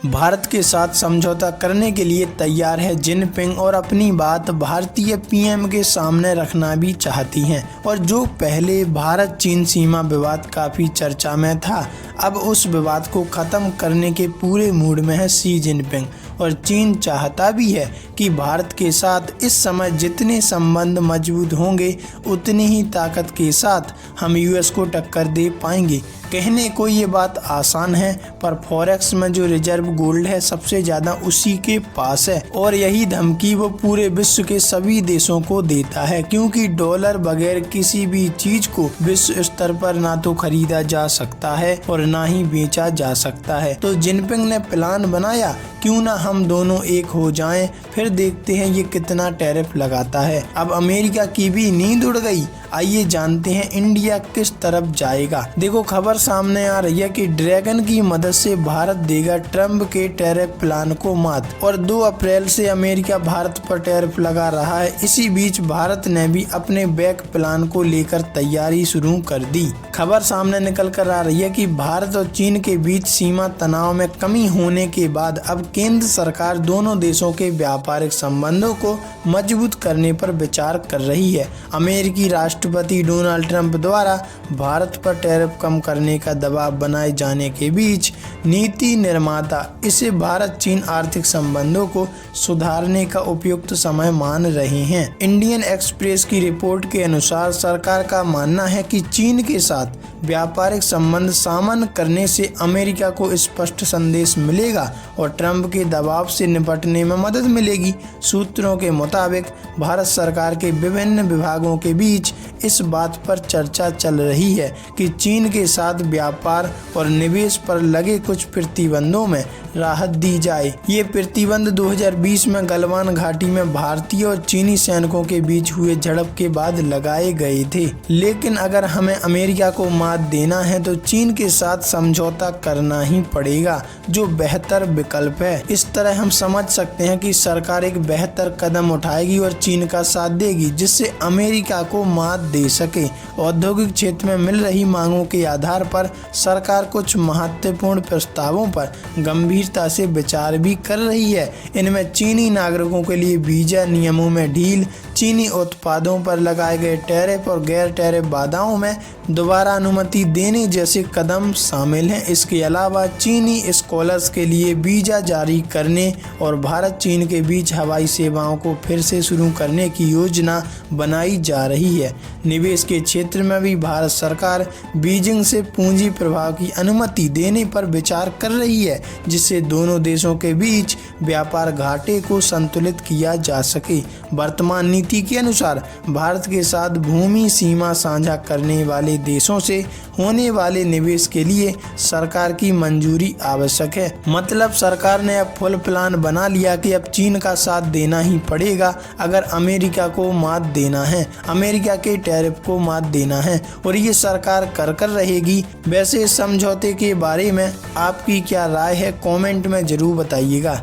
भारत के साथ समझौता करने के लिए तैयार है जिनपिंग और अपनी बात भारतीय पीएम के सामने रखना भी चाहती हैं। और जो पहले भारत चीन सीमा विवाद काफ़ी चर्चा में था, अब उस विवाद को ख़त्म करने के पूरे मूड में है शी जिनपिंग। और चीन चाहता भी है कि भारत के साथ इस समय जितने संबंध मजबूत होंगे उतनी ही ताकत के साथ हम यूएस को टक्कर दे पाएंगे। कहने को ये बात आसान है, पर फॉरेक्स में जो रिजर्व गोल्ड है सबसे ज़्यादा उसी के पास है। और यही धमकी वो पूरे विश्व के सभी देशों को देता है, क्योंकि डॉलर बगैर किसी भी चीज को विश्व स्तर पर ना तो खरीदा जा सकता है और ना ही बेचा जा सकता है। तो जिनपिंग ने प्लान बनाया, क्यों ना हम दोनों एक हो जाएं, फिर देखते हैं ये कितना टैरिफ लगाता है। अब अमेरिका की भी नींद उड़ गई। आइए जानते हैं इंडिया किस तरफ जाएगा। देखो, खबर सामने आ रही है कि ड्रैगन की मदद से भारत देगा ट्रम्प के टैरिफ प्लान को मात। और 2 अप्रैल से अमेरिका भारत पर टैरिफ लगा रहा है। इसी बीच भारत ने भी अपने बैक प्लान को लेकर तैयारी शुरू कर दी। खबर सामने निकल कर आ रही है कि भारत और चीन के बीच सीमा तनाव में कमी होने के बाद अब केंद्र सरकार दोनों देशों के व्यापारिक संबंधों को मजबूत करने पर विचार कर रही है। अमेरिकी राष्ट्रपति डोनाल्ड ट्रंप द्वारा भारत पर टैरिफ कम करने का दबाव बनाए जाने के बीच नीति निर्माता इसे भारत चीन आर्थिक संबंधों को सुधारने का उपयुक्त समय मान रहे हैं। इंडियन एक्सप्रेस की रिपोर्ट के अनुसार सरकार का मानना है कि चीन के साथ व्यापारिक संबंध सामान्य करने से अमेरिका को स्पष्ट संदेश मिलेगा और ट्रंप के दबाव से निपटने में मदद मिलेगी। सूत्रों के मुताबिक भारत सरकार के विभिन्न विभागों के बीच इस बात पर चर्चा चल रही है कि चीन के साथ व्यापार और निवेश पर लगे कुछ प्रतिबंधों में राहत दी जाए। ये प्रतिबंध 2020 में गलवान घाटी में भारतीय और चीनी सैनिकों के बीच हुए झड़प के बाद लगाए गए थे। लेकिन अगर हमें अमेरिका को मात देना है तो चीन के साथ समझौता करना ही पड़ेगा, जो बेहतर विकल्प है। इस तरह हम समझ सकते हैं कि सरकार एक बेहतर कदम उठाएगी और चीन का साथ देगी, जिससे अमेरिका को मात दे सके। औद्योगिक क्षेत्र में मिल रही मांगों के आधार पर सरकार कुछ महत्वपूर्ण प्रस्तावों पर गंभीरता से विचार भी कर रही है। इनमें चीनी नागरिकों के लिए वीजा नियमों में ढील, चीनी उत्पादों पर लगाए गए टैरिफ और गैर टैरिफ बाधाओं में दोबारा अनुमति देने जैसे कदम शामिल हैं। इसके अलावा चीनी स्कॉलर्स के लिए वीजा जारी करने और भारत चीन के बीच हवाई सेवाओं को फिर से शुरू करने की योजना बनाई जा रही है। निवेश के क्षेत्र में भी भारत सरकार बीजिंग से पूंजी प्रवाह की अनुमति देने पर विचार कर रही है, जिससे दोनों देशों के बीच व्यापार घाटे को संतुलित किया जा सके। वर्तमान नीति के अनुसार भारत के साथ भूमि सीमा साझा करने वाले देशों से होने वाले निवेश के लिए सरकार की मंजूरी आवश्यक है। मतलब सरकार ने अब फुल प्लान बना लिया कि अब चीन का साथ देना ही पड़ेगा अगर अमेरिका को मात देना है, अमेरिका के टैरिफ को मात देना है, और ये सरकार कर रहेगी। वैसे इस समझौते के बारे में आपकी क्या राय है, कमेंट में जरूर बताइएगा।